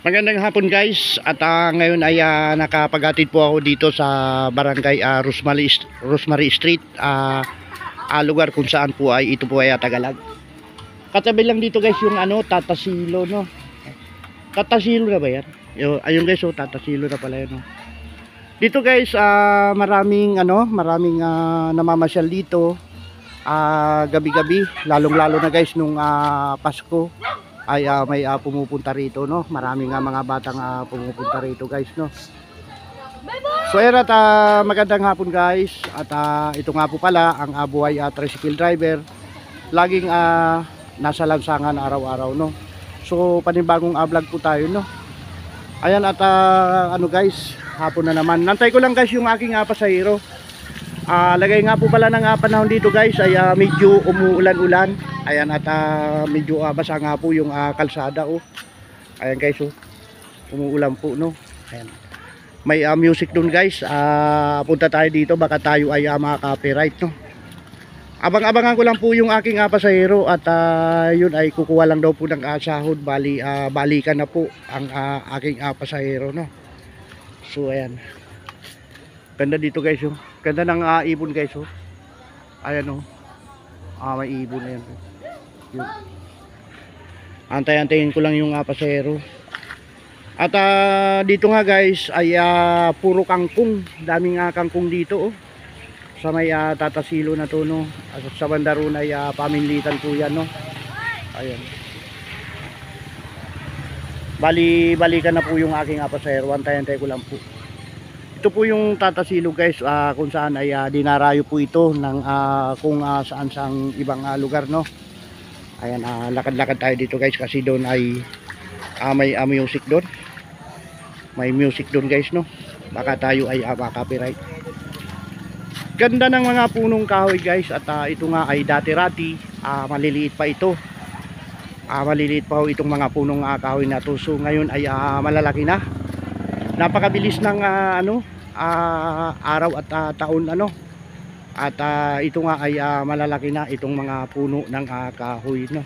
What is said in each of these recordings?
Magandang hapon guys at ngayon ay nakapaghatid po ako dito sa barangay Rosemary Street, lugar kung saan po ay ito po ay Tagalog. Katabi lang dito guys yung Tatasilo, no. Tatasilo na ba yan? Ayun guys, Tatasilo na pala yan, no. Dito guys, maraming namamasyal dito gabi-gabi, lalong-lalo na guys nung Pasko ay may pumupunta rito, no. Maraming mga batang pumupunta rito guys, no. So ayan at magandang hapon guys. At ito nga po pala ang buhay tricycle driver. Laging nasa lansangan araw-araw, no. So panibagong vlog po tayo, no. Ayan at guys, hapon na naman. Nantay ko lang guys yung aking pasahero. Lagay nga po pala ng panahon dito guys ay medyo umuulan-ulan. Ayan at medyo basa nga po yung kalsada, oh. Ayan guys, oh. Umuulan po, no. Ayan. May music dun guys. Punta tayo dito, baka tayo ay maka-copyright, no. Abang-abangan ko lang po yung aking pasahero at yun ay kukuha lang daw po ng sahod. Balikan na po ang aking pasahero, no. So ayan. Ganda dito guys, oh. Ganda ng ibon guys, oh. Ayan, oh. May ibon na yan, oh. Yun. Antay-antayin ko lang yung pasahero. At dito nga guys ay puro kangkong. Daming kangkong dito, oh. Sa may Tatasilo na to, no. At sa bandaron ay paminlitan po yan, no. Ayan. Balikan na po yung aking pasahero. Antay-antay ko lang po. Ito po yung Tatasilo guys, kung saan ay dinarayo po ito ng kung saan ibang lugar, no. Ayan, lakad-lakad tayo dito guys kasi doon ay may music doon. May music doon guys, no. Baka tayo ay copyright. Ganda ng mga punong kahoy guys at ito nga ay dati-rati maliliit pa ito. Maliliit pa itong mga punong kahoy na to. So ngayon ay malalaki na. Napakabilis ng araw at taon, ano. At ito nga ay malalaki na itong mga puno ng kahoy, no.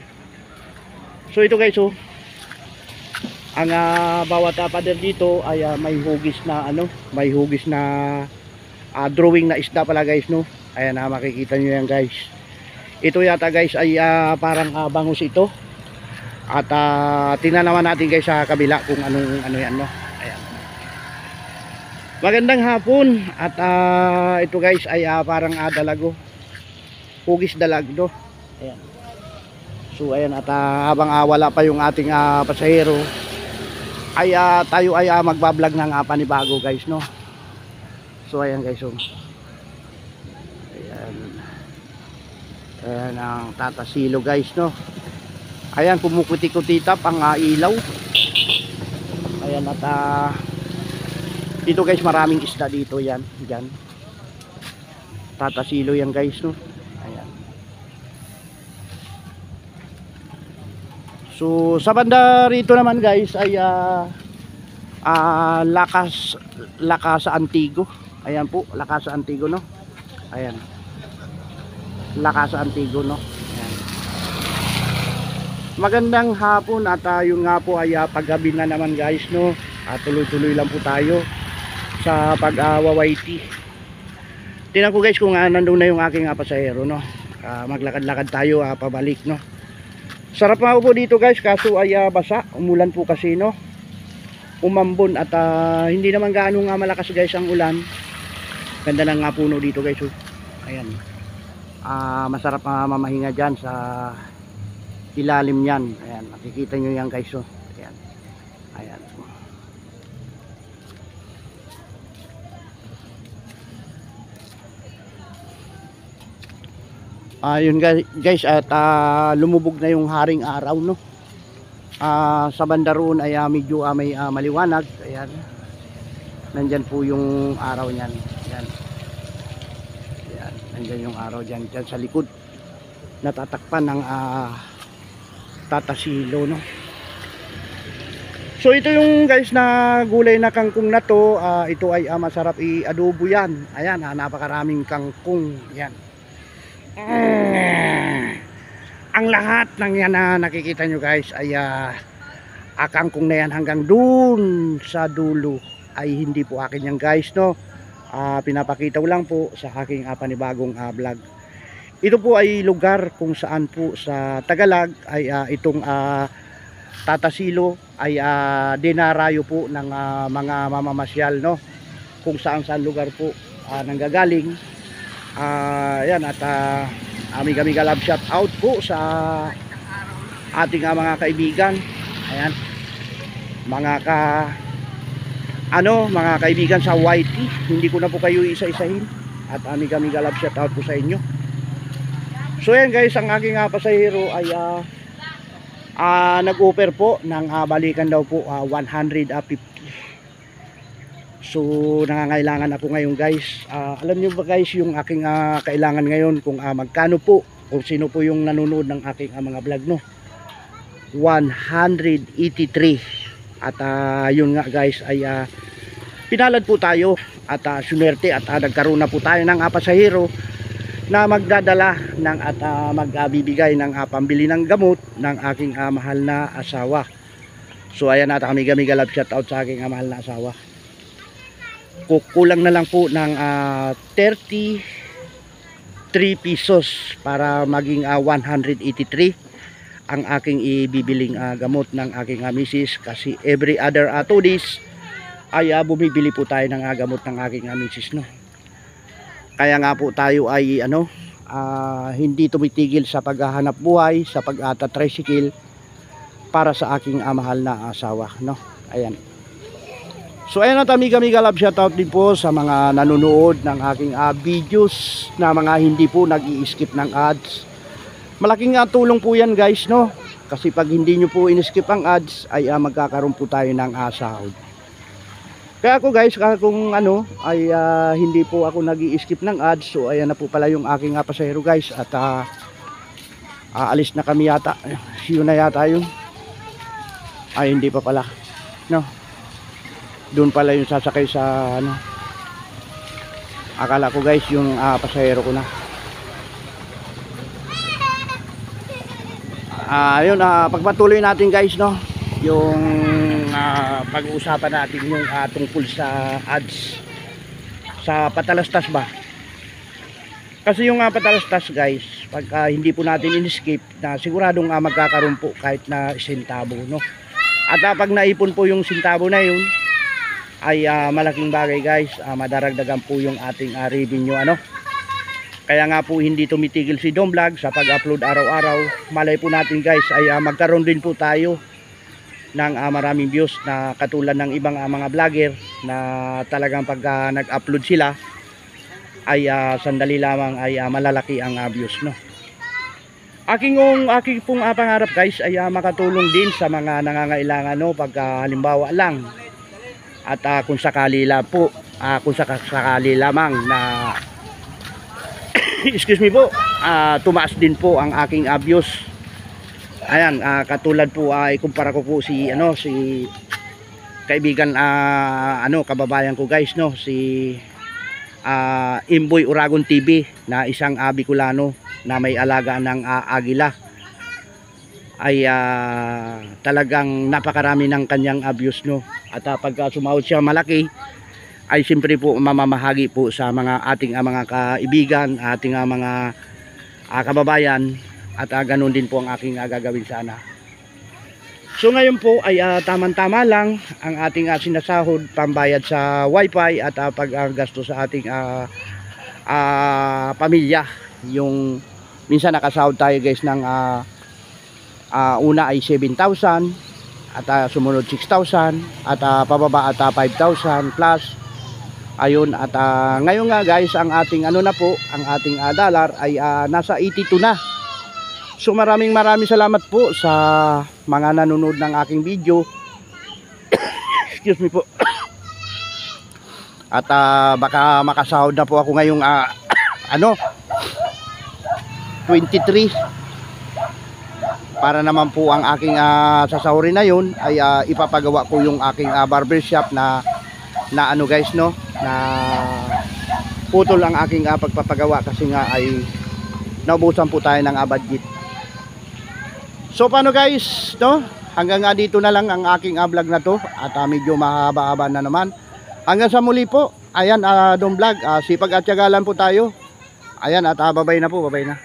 So ito guys, oh. Ang bawat pader dito ay may hugis na may hugis na drawing na isda pala guys, no. Ayan, makikita nyo yan guys. Ito yata guys ay parang bangus ito. At tingnan naman natin guys sa kabila kung ano yan, no. Ayan. Magandang hapon. At ito guys ay parang dalago. Hugis dalagdo. Ayan. So ayan at habang wala pa yung ating pasahero ay tayo ay magbablog ng panibago guys, no. So ayan guys, oh. Ayan. Ayan ang Tatasilo guys, no. Ayan, pumukuti-kutitap ang ilaw. Ayan at dito guys maraming isda dito, yan, dyan. Tatasilo yan guys, no. Ayan. So sa banda rito naman guys ay Lakas Antigo. Ayan po, Lakas Antigo, no. Ayan. Lakas Antigo, no. Ayan. Magandang hapon at yung nga po ay paggabi na naman guys, no. Tuloy-tuloy lang po tayo sa pag-wawaiti. Tingnan ko guys kung nandun na yung aking pasahero, no. Maglakad-lakad tayo pabalik, no. Sarap nga po dito guys, kaso ay basa, umulan po kasi, no. Umambon at hindi naman gaano malakas guys ang ulan. Ganda ng puno dito guys, oh. Ayan. Masarap mamahinga dyan sa ilalim yan. Ayan, makikita nyo yan guys, oh. Ayan. Ayan. Yun guys at lumubog na yung haring araw, no. Sa banda roon ay medyo may maliwanag. Ayan. Nandyan po yung araw niyan. Ayan. Ayan. Nandyan yung araw dyan sa likod. Natatakpan ng Tatasilo, no. So ito yung guys na gulay na kangkong na to. Ito ay masarap i-adobo yan. Ayan, napakaraming kangkong. Ayan. Ang lahat ng yan na nakikita nyo guys ay kangkong na yan hanggang dun sa dulo ay hindi po akin yan guys, no. Pinapakita ko lang po sa aking panibagong vlog. Ito po ay lugar kung saan po sa Tagalog ay itong Tatasilo ay dinarayo po ng mga mamamasyal, no, kung saan lugar po nanggagaling. Yan, at amiga love shout out po sa ating mga kaibigan. Ayan, mga kaibigan sa YT, hindi ko na po kayo isa-isahin, at amiga love shout out po sa inyo. So yan guys, ang aking pasahero ay nag-offer po ng balikan daw po 150. So nangangailangan ako ngayon guys. Alam niyo ba guys yung aking kailangan ngayon, kung magkano po, kung sino po yung nanonood ng aking mga vlog, no? 183. At yun nga guys ay pinalad po tayo at sunwerte at nagkaroon na po tayo ng pasahero na magdadala ng at magbibigay ng pambili ng gamot ng aking mahal na asawa. So ayan, at kami love shout out sa aking mahal na asawa. Kukulang na lang po ng 33 pesos para maging 183 ang aking ibibiling gamot ng aking misis, kasi every other 2 days ay bumibili po tayo ng gamot ng aking misis, no. Kaya nga po tayo ay hindi tumitigil sa paghahanap buhay, sa pag-tricycle para sa aking mahal na asawa, no. Ayan. So ayan, at amiga love shout out din po sa mga nanonood ng aking videos na mga hindi po nag-i-skip ng ads. Malaking tulong po yan guys, no, kasi pag hindi nyo po in-skip ang ads ay magkakaroon po tayo ng sahod. Kaya ako guys, kung ay hindi po ako nag-i-skip ng ads. So ayan na po pala yung aking pasahero guys, at aalis na kami yata. Yun na yata yun. Ay hindi pa pala, no, doon pala yung sasakay sa akala ko guys yung pasahero ko na. Ayun, pagpatuloy natin guys, no, yung pag-uusapan natin yung tungkol sa ads sa patalastas ba. Kasi yung patalastas guys, pag hindi po natin in-skip, na siguradong magkakaroon po kahit na sentabo, no. At pag naipon po yung sentabo na yun ay malaking bagay guys, madaragdagan po yung ating revenue, ano. Kaya nga po hindi tumitigil si Dom Vlog sa pag-upload araw-araw. Malay po natin guys ay magkaroon din po tayo ng maraming views na katulad ng ibang mga vlogger na talagang pag nag-upload sila ay sandali lamang ay malalaki ang views, no. Aking pong pangarap guys ay makatulong din sa mga nangangailangan, no, pag halimbawa lang at kung sakali lang po, kung sakali lamang na excuse me po, tumaas din po ang aking views. Ayan, katulad po ikumpara ko po si kaibigan kababayan ko guys, no, si Imboy Uragon TV, na isang Bicolano na may alaga ng agila. Ay talagang napakarami ng kanyang views, no. At pag sumahod siya malaki ay siyempre po mamamahagi po sa mga ating mga kaibigan, ating mga kababayan, at ganoon din po ang aking gagawin sana. So ngayon po ay tamang-tama lang ang ating sinasahod pambayad sa wifi at paggasto sa ating pamilya. Yung minsan nakasahod tayo guys ng una ay 7,000 at sumunod 6,000 at pababa at 5,000 plus. Ayun, at ngayon nga guys, ang ating na po, ang ating dollar ay nasa 82 na. So maraming salamat po sa mga nanonood ng aking video. Excuse me po. At baka makasahod na po ako ngayong 23. Para naman po ang aking sasahurin na yun ay ipapagawa ko yung aking barbershop na guys, no, na putol ang aking pagpapagawa kasi nga ay naubusan po tayo ng budget. So paano guys, no, hanggang nga dito na lang ang aking vlog na to at medyo mahaba-haba na naman. Hanggang sa muli po. Ayan, Dong Vlog, sipag at tiyaga lang po tayo. Ayan, at babay na po, babay na.